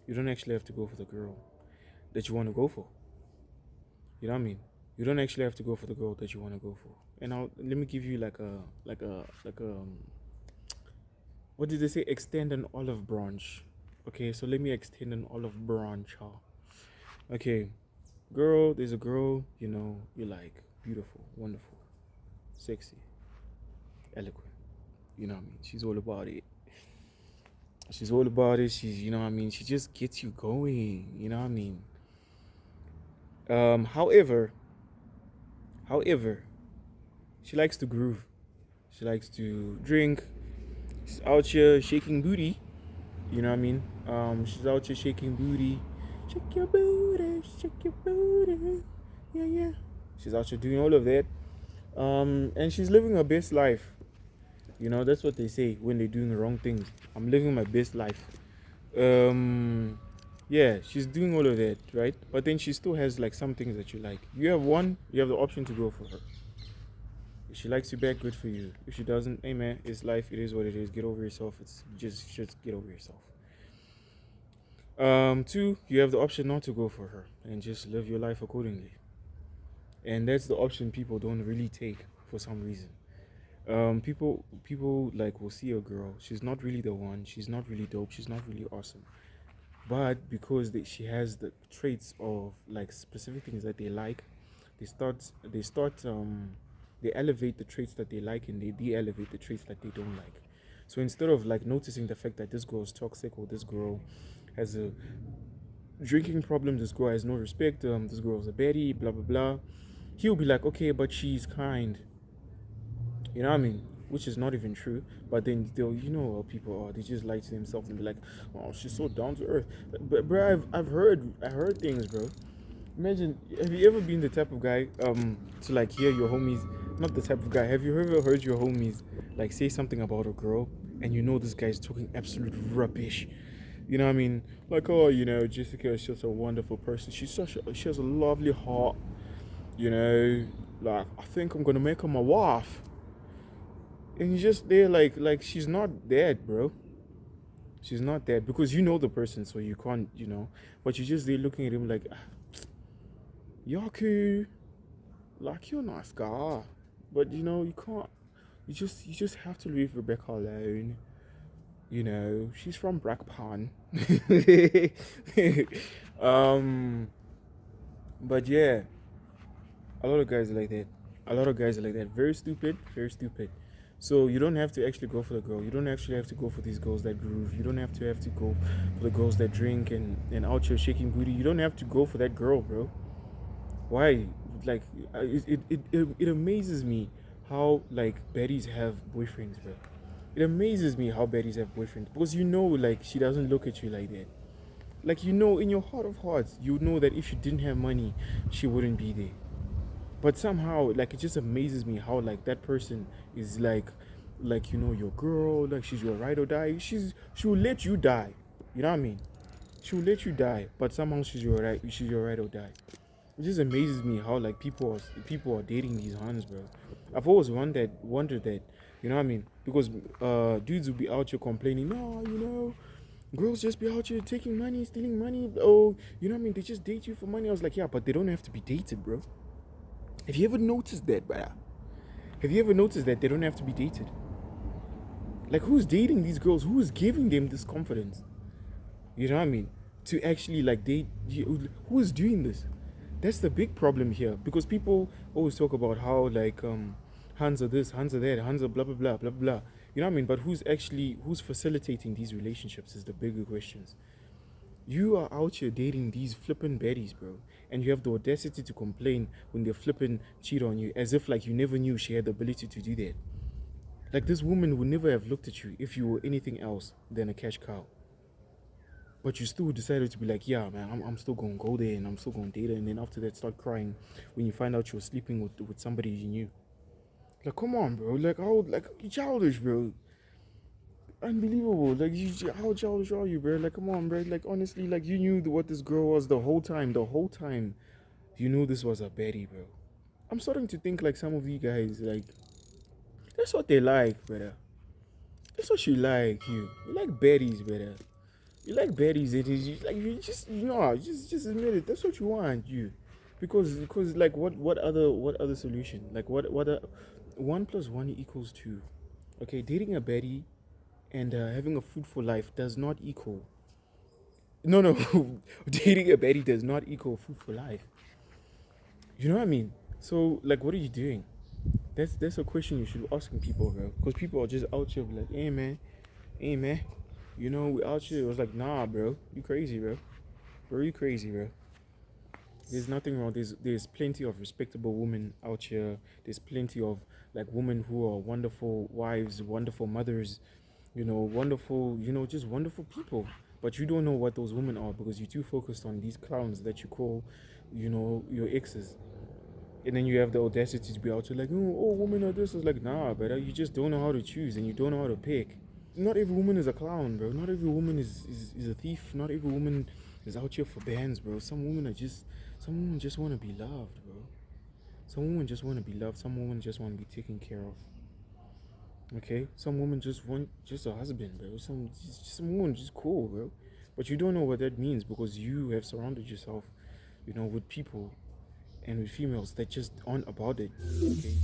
You don't actually have to go for the girl that you want to go for. You know what I mean? You don't actually have to go for the girl that you want to go for. And let me give you what did they say? Extend an olive branch. Okay, so let me extend an olive branch. Huh? Okay, girl, there's a girl, you like, beautiful, wonderful, sexy, eloquent. You know what I mean? She's all about it. She's all about it. She's, you know what I mean? She just gets you going. You know what I mean? However, however, she likes to groove. She likes to drink. She's out here shaking booty. You know what I mean? She's out here shaking booty. Shake your booty, shake your booty. Yeah, yeah. She's out here doing all of that. And she's living her best life. That's what they say when they're doing the wrong things. I'm living my best life. Um, yeah, she's doing all of that, right? But then she still has like some things that you like. You have the option to go for her. If she likes you back, good for you. If she doesn't, hey man, it's life. It is what it is. Get over yourself. It's just get over yourself. Two, you have the option not to go for her and just live your life accordingly. And that's the option people don't really take for some reason. People like will see a girl. She's not really the one. She's not really dope. She's not really awesome. But because she has the traits of like specific things that they like, they elevate the traits that they like and they de-elevate the traits that they don't like. So instead of like noticing the fact that this girl is toxic or this girl has a drinking problem, this girl has no respect, this girl is a baddie, blah blah blah, he'll be like, okay, but she's kind. You know what I mean? Which is not even true. But then they'll, people are. They just lie to themselves and be like, "Oh, she's so down to earth." But bro, I heard things, bro. Imagine, have you ever been the type of guy to like hear your homies? Not the type of guy. Have you ever heard your homies like say something about a girl and this guy's talking absolute rubbish? You know what I mean? Like, oh, Jessica is just a wonderful person. She has a lovely heart. You know, like I think I'm gonna make her my wife. And you just there like she's not dead, bro. She's not dead because you know the person, so you can't, but you're just there looking at him like, Yaku, like you're a nice guy, but you can't. You just have to leave Rebecca alone. She's from Brackpan. um, but yeah, a lot of guys are like that. A lot of guys are like that. Very stupid. Very stupid. So you don't have to actually go for the girl. You don't actually have to go for these girls that groove. You don't have to go for the girls that drink and out here shaking booty. You don't have to go for that girl, bro. Why? Like, it amazes me how like baddies have boyfriends, bro. It amazes me how baddies have boyfriends because like she doesn't look at you like that. Like in your heart of hearts, you know that if she didn't have money, she wouldn't be there. But somehow like it just amazes me how like that person is like your girl, like she's your ride or die. She will let you die. You know what I mean? She will let you die, but somehow she's your ride or die. It just amazes me how like people are dating these huns, bro. I've always wondered that, you know what I mean? Because dudes will be out here complaining, no, girls just be out here taking money, stealing money. Oh, you know what I mean? They just date you for money. I was like, yeah, but they don't have to be dated, bro. Have you ever noticed that, brother? Have you ever noticed that they don't have to be dated? Like, who's dating these girls? Who is giving them this confidence? You know what I mean? To actually like date. Who is doing this? That's the big problem here because people always talk about how like hands are this, hands are that, hands are blah blah blah blah blah. You know what I mean? But who's facilitating these relationships is the bigger questions. You are out here dating these flippin' baddies, bro, and you have the audacity to complain when they're flippin' cheat on you, as if like you never knew she had the ability to do that. Like this woman would never have looked at you if you were anything else than a cash cow. But you still decided to be like, yeah, man, I'm still gonna go there and I'm still gonna date her, and then after that start crying when you find out you were sleeping with somebody you knew. Like, come on, bro. Like, how like you childish, bro. Unbelievable. Like, how childish are you, bro? Like, come on, bro. Like, honestly, like you knew what this girl was the whole time. The whole time, you knew this was a baddie, bro. I'm starting to think like some of you guys, like, that's what they like, brother. That's what you like, you. You like baddies, brother. You like baddies. It is like just admit it. That's what you want, you, because like what other solution? Like one plus one equals two. Okay, dating a baddie and having a fruitful life does not equal. No, no, dating a baddie does not equal fruitful life. You know what I mean? So like, what are you doing? That's a question you should be asking people, bro. Because people are just out here like, hey man, we out here. It was like, nah, bro, you crazy, bro. Bro, you crazy, bro. There's nothing wrong. There's plenty of respectable women out here. There's plenty of like women who are wonderful wives, wonderful mothers, wonderful, just wonderful people. But you don't know what those women are because you're too focused on these clowns that you call, your exes. And then you have the audacity to be out here like, oh, women are this. It's like, nah, brother, you just don't know how to choose and you don't know how to pick. Not every woman is a clown, bro. Not every woman is a thief. Not every woman is out here for bands, bro. Some women just want to be loved, bro. Some women just want to be loved. Some women just want to be taken care of. Okay? Some women just want just a husband, bro. Some women just cool, bro. But you don't know what that means because you have surrounded yourself, with people and with females that just aren't about it. Okay?